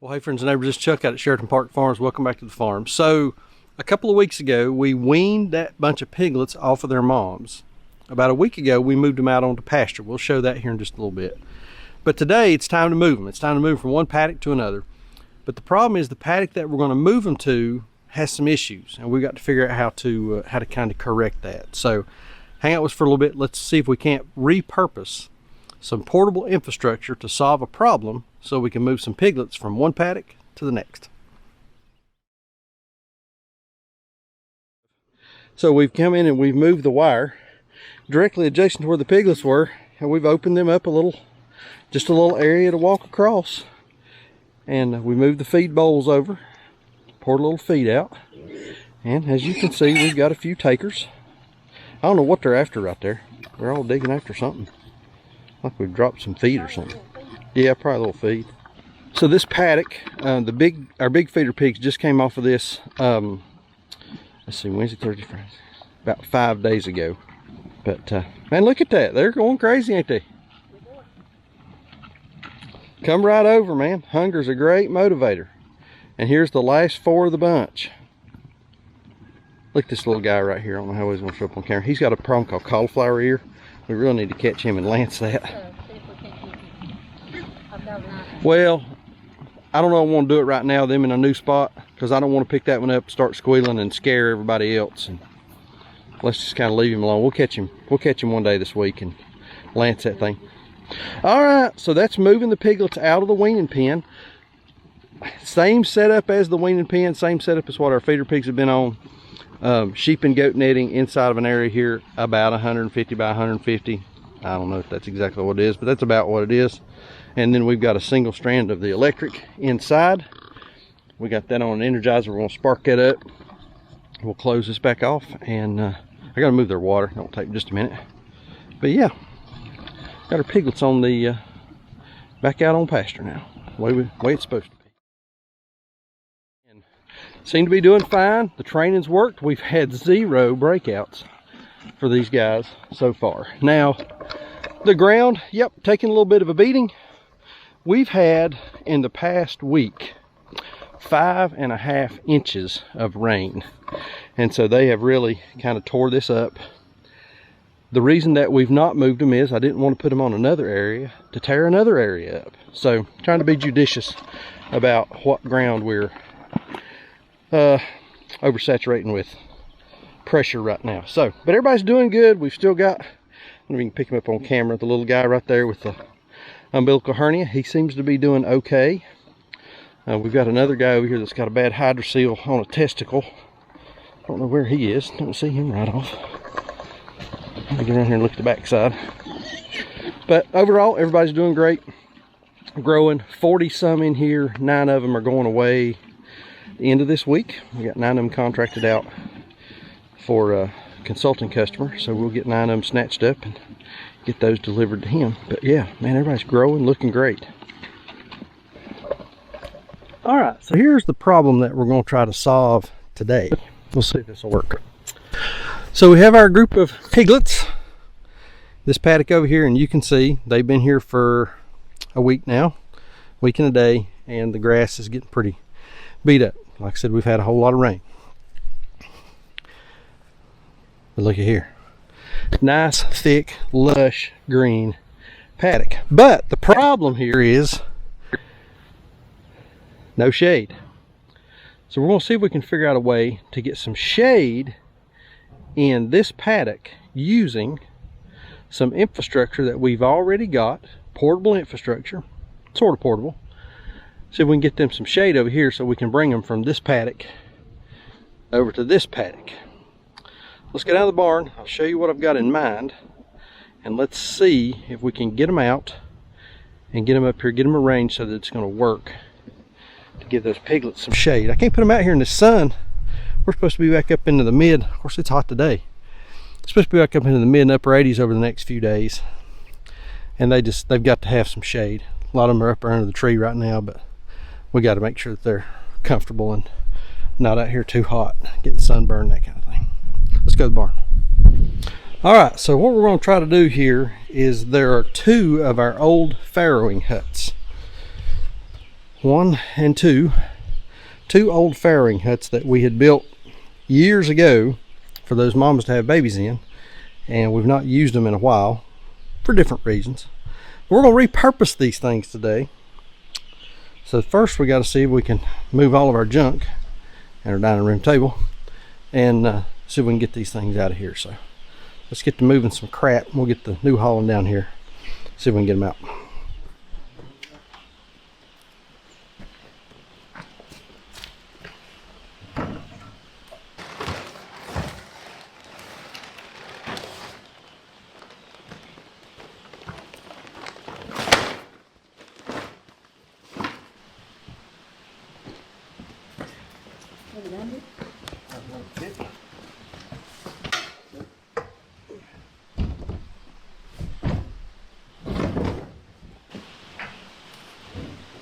Well, hey friends and neighbors, this is Chuck out at Sheraton Park Farms. Welcome back to the farm. So a couple of weeks ago, we weaned that bunch of piglets off of their moms. About a week ago, we moved them out onto pasture. We'll show that here in just a little bit. But today, it's time to move them. It's time to move from one paddock to another. But the problem is the paddock that we're going to move them to has some issues, and we've got to figure out how to kind of correct that. So hang out with us for a little bit. Let's see if we can't repurpose some portable infrastructure to solve a problem so we can move some piglets from one paddock to the next. So we've come in and we've moved the wire directly adjacent to where the piglets were, and we've opened them up a little, just a little area to walk across. And we moved the feed bowls over, poured a little feed out, and as you can see, we've got a few takers. I don't know what they're after right there. They're all digging after something. Like we've dropped some feed or something. Yeah, probably a little feed. So this paddock, our big feeder pigs just came off of this, let's see, Wednesday, Thursday, Friday, about 5 days ago. But man, look at that. They're going crazy, ain't they? Come right over, man. Hunger's a great motivator. And here's the last 4 of the bunch. Look at this little guy right here. I don't know how he's going to show up on camera. He's got a problem called cauliflower ear. We really need to catch him and lance that. Well, I don't know if I want to do it right now, them in a new spot, because I don't want to pick that one up, start squealing and scare everybody else. And let's just kind of leave him alone. We'll catch him one day this week and lance that thing. All right, so that's moving the piglets out of the weaning pen. Same setup as the weaning pen, same setup as what our feeder pigs have been on. Sheep and goat netting inside of an area here about 150 by 150. I don't know if that's exactly what it is, but that's about what it is. And then we've got a single strand of the electric inside. We got that on an energizer. We're going to spark that up. We'll close this back off, and I got to move their water. It'll take just a minute. But yeah, got our piglets on the back out on pasture now, way it's supposed to be. And seem to be doing fine. The training's worked. We've had 0 breakouts for these guys so far. Now, the ground, yep, taking a little bit of a beating. We've had in the past week 5.5 inches of rain, and so they have really kind of tore this up. The reason that we've not moved them is I didn't want to put them on another area to tear another area up. So trying to be judicious about what ground we're oversaturating with pressure right now. So, but everybody's doing good. We've still got, I don't know if you can pick him up on camera, the little guy right there with the umbilical hernia. He seems to be doing okay. We've got another guy over here that's got a bad hydrocele on a testicle. I don't know where he is. Don't see him right off. Let me get around here and look at the back side. But overall, everybody's doing great. Growing 40 some in here. 9 of them are going away at the end of this week. We got 9 of them contracted out for a consulting customer. So we'll get 9 of them snatched up and get those delivered to him. But yeah, man, everybody's growing, looking great. All right, so here's the problem that we're going to try to solve today. We'll see if this will work. So we have our group of piglets, this paddock over here, and you can see they've been here for a week now, week and a day, and the grass is getting pretty beat up. Like I said, we've had a whole lot of rain. But look at here. Nice, thick, lush, green paddock. But the problem here is no shade. So we're going to see if we can figure out a way to get some shade in this paddock using some infrastructure that we've already got, portable infrastructure, sort of portable. See if we can get them some shade over here so we can bring them from this paddock over to this paddock. Let's get out of the barn. I'll show you what I've got in mind, and let's see if we can get them out and get them up here, get them arranged so that it's going to work to give those piglets some shade. I can't put them out here in the sun. We're supposed to be back up into the mid, of course it's hot today. It's supposed to be back up into the mid and upper 80s over the next few days. And they've got to have some shade. A lot of them are up under the tree right now, but we got to make sure that they're comfortable and not out here too hot, getting sunburned, that kind of thing. Let's go to the barn. All right, so what we're going to try to do here is there are 2 of our old farrowing huts. one and two old farrowing huts that we had built years ago for those mamas to have babies in, and we've not used them in a while for different reasons. We're going to repurpose these things today. So first we got to see if we can move all of our junk and our dining room table, and see if we can get these things out of here. So let's get to moving some crap. We'll get the new hauling down here, see if we can get them out.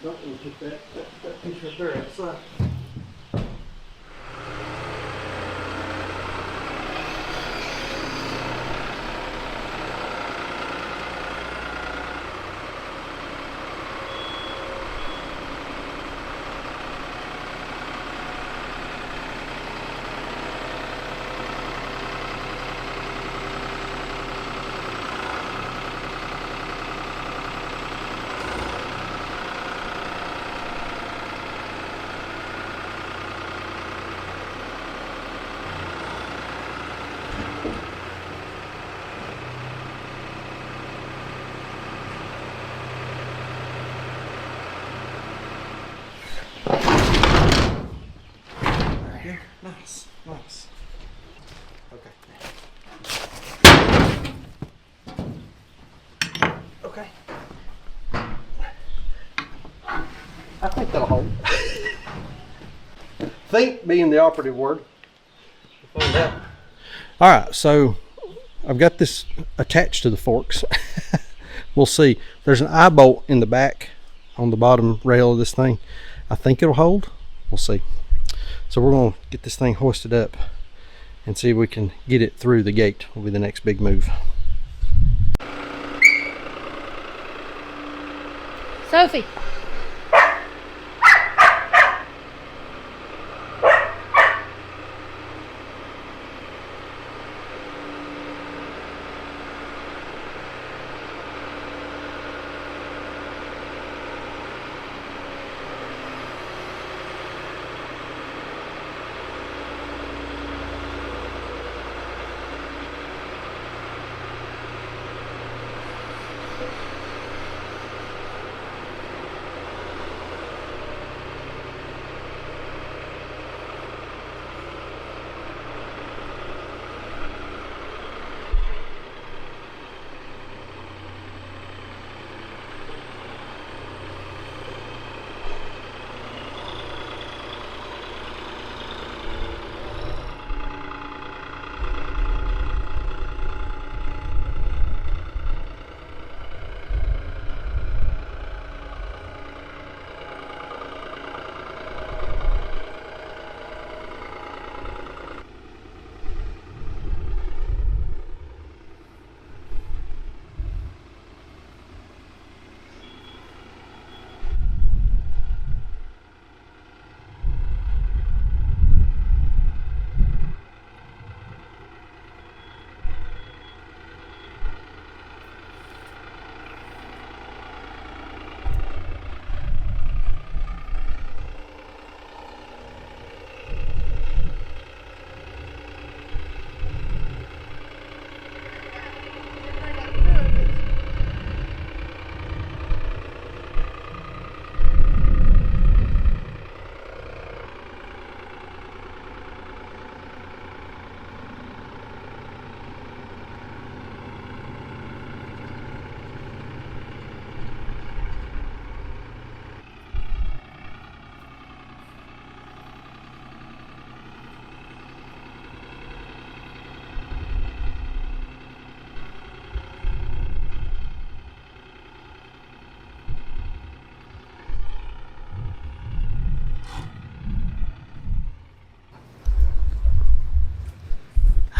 Don't want to put that piece right there outside. Nice, nice. Okay. I think that'll hold. Think being the operative word. We'll find out. All right, so I've got this attached to the forks. We'll see. There's an eye bolt in the back on the bottom rail of this thing. I think it'll hold. We'll see. So we're going to get this thing hoisted up and see if we can get it through the gate. Will be the next big move. Sophie.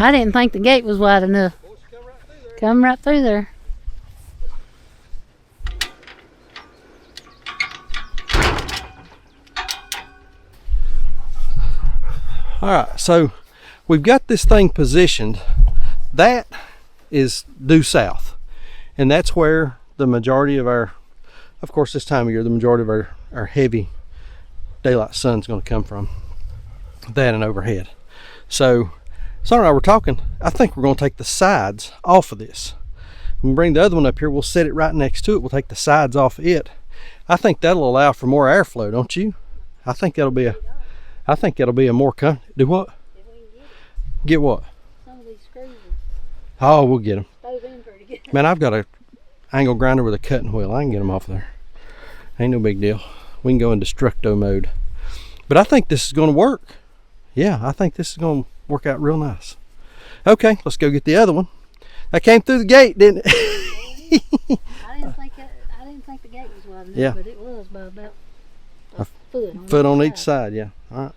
I didn't think the gate was wide enough. Come right through there. All right, so we've got this thing positioned. That is due south, and that's where the majority of our, of course this time of year, the majority of our heavy daylight sun's going to come from. That and overhead. So Sarah and I were talking, I think we're going to take the sides off of this. When we bring the other one up here, we'll set it right next to it. We'll take the sides off of it. I think that'll allow for more airflow, don't you? I think that'll be a more do what? Get what? Some of these screws. Oh, we'll get them. Stove in pretty good. Man, I've got a angle grinder with a cutting wheel. I can get them off there. Ain't no big deal. We can go in destructo mode. But I think this is going to work. Yeah, I think this is going to work out real nice. Okay, let's go get the other one. That came through the gate, didn't it? I didn't think the gate was wide enough, Yeah. but it was by about a foot. Foot on each side, yeah. All right.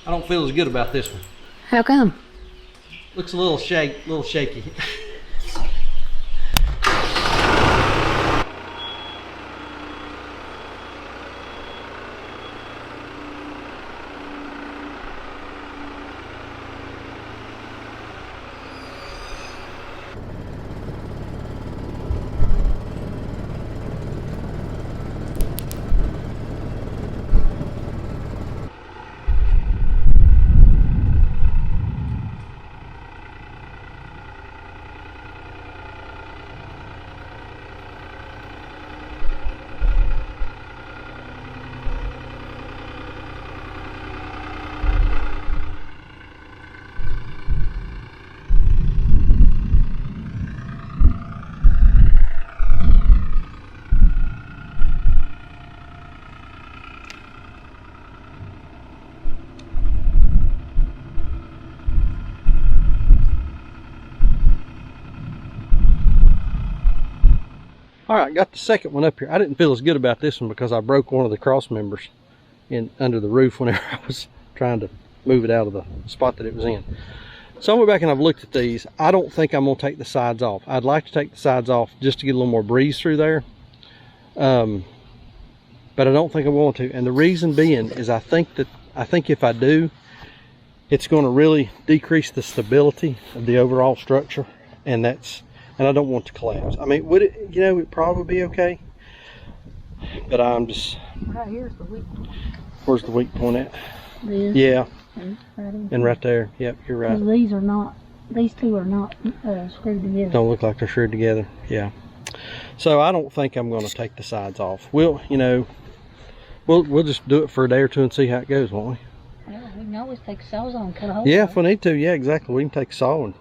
I don't feel as good about this one. How come? Looks a little shaky. All right, got the second one up here. I didn't feel as good about this one because I broke one of the cross members in under the roof whenever I was trying to move it out of the spot that it was in. So I went back and I've looked at these. I don't think I'm gonna take the sides off. I'd like to take the sides off just to get a little more breeze through there. But I don't think I want to. And the reason being is I think if I do, it's gonna really decrease the stability of the overall structure, and I don't want it to collapse. I mean, would it, it'd probably be okay. But I'm just... Right here's the weak point. Where's the weak point at? This. Yeah, Right in. and right there. Yep, you're right. These two are not screwed together. Don't look like they're screwed together. Yeah. So I don't think I'm going to take the sides off. We'll just do it for a day or two and see how it goes, won't we? Well, we can always take saws on and cut a hole. Yeah, if we need to. Yeah, exactly. We can take a saw and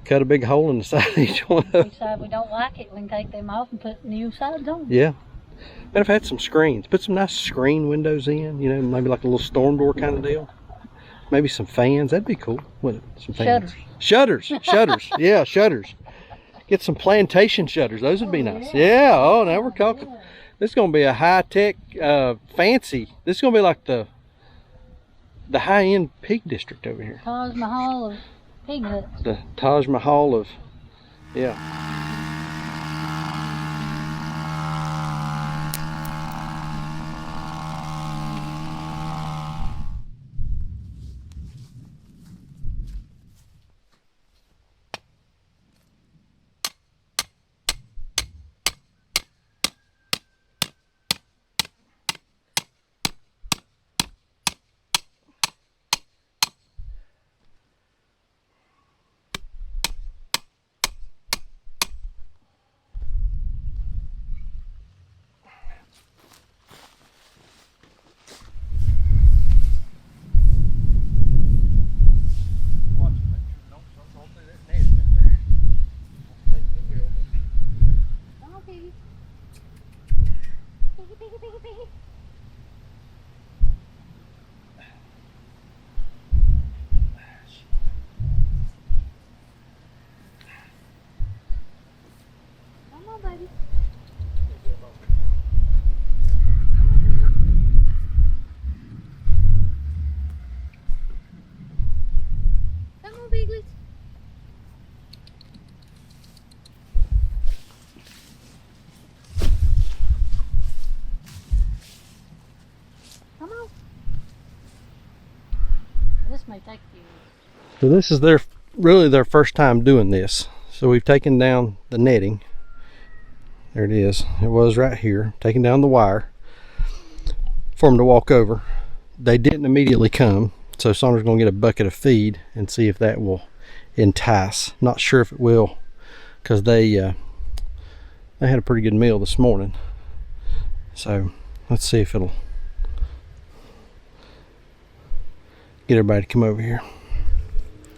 cut a big hole in the side of each one of them. If we decide we don't like it, we can take them off and put new sides on. Yeah. And I've had some screens. Put some nice screen windows in, maybe like a little storm door kind of deal. Maybe some fans. That'd be cool, wouldn't it? Some fans. Shutters. Shutters. Yeah, shutters. Get some plantation shutters. Those would be nice. Yeah. Oh, now we're talking. This is going to be a high-tech, fancy. This is going to be like the high-end pig district over here. Taj Mahal of Piglets. The Taj Mahal of, yeah. Piglets. This may take a few minutes. So this is really their first time doing this. So we've taken down the netting. There it is. It was right here. Taking down the wire for them to walk over. They didn't immediately come, so Saunders going to get a bucket of feed and see if that will entice. Not sure if it will, because they had a pretty good meal this morning. So let's see if it'll get everybody to come over here.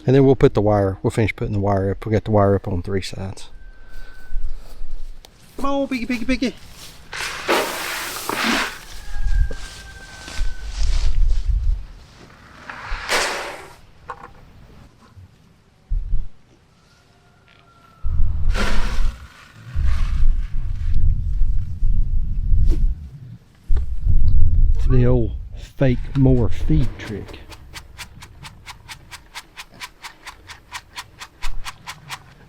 And then we'll finish putting the wire up. We got the wire up on 3 sides. Come on, Piggy, Piggy, Piggy. It's the old fake more feed trick.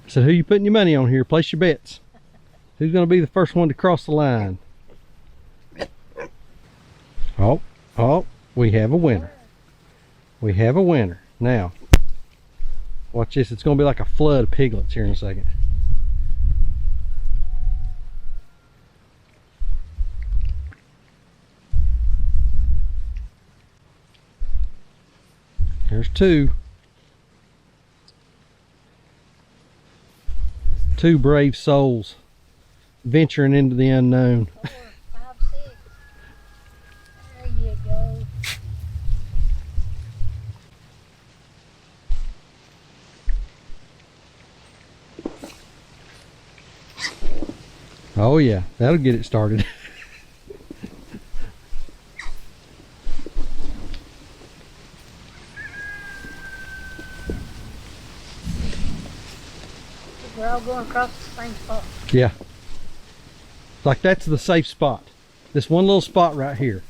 So who you putting your money on here? Place your bets. Who's going to be the first one to cross the line? Oh, we have a winner. We have a winner. Now, watch this. It's going to be like a flood of piglets here in a second. There's two. Two brave souls venturing into the unknown. 4, 5, 6. There you go. Oh yeah, that'll get it started. We're all going across the same spot. Yeah. Like that's the safe spot. This one little spot right here.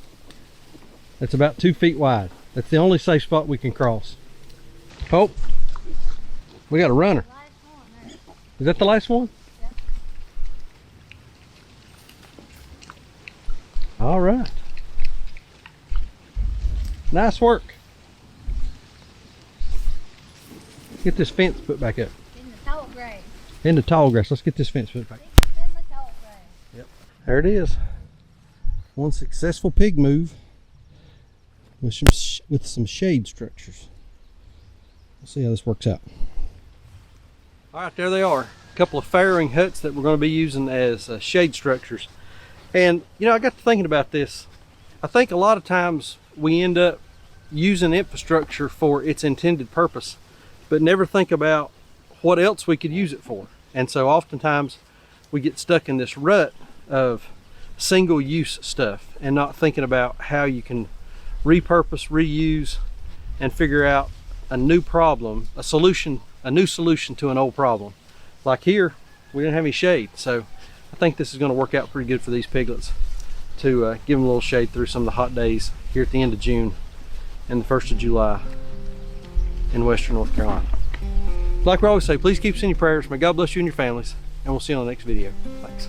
That's about 2 feet wide. That's the only safe spot we can cross. Oh, we got a runner. Last one there. Is that the last one? Yeah. All right. Nice work. Get this fence put back up. In the tall grass. In the tall grass. Let's get this fence put back. In the tall grass. Yep. There it is. One successful pig move with some shade structures. We'll see how this works out. All right, there they are. A couple of farrowing huts that we're going to be using as shade structures. And you know, I got to thinking about this. I think a lot of times we end up using infrastructure for its intended purpose, but never think about what else we could use it for. And so oftentimes we get stuck in this rut of single-use stuff and not thinking about how you can repurpose, reuse, and figure out a new problem, a new solution to an old problem. Like here, we didn't have any shade, so I think this is going to work out pretty good for these piglets to give them a little shade through some of the hot days here at the end of June and the 1st of July in Western North Carolina. Like we always say, please keep us in your prayers. May God bless you and your families, and we'll see you on the next video. Thanks.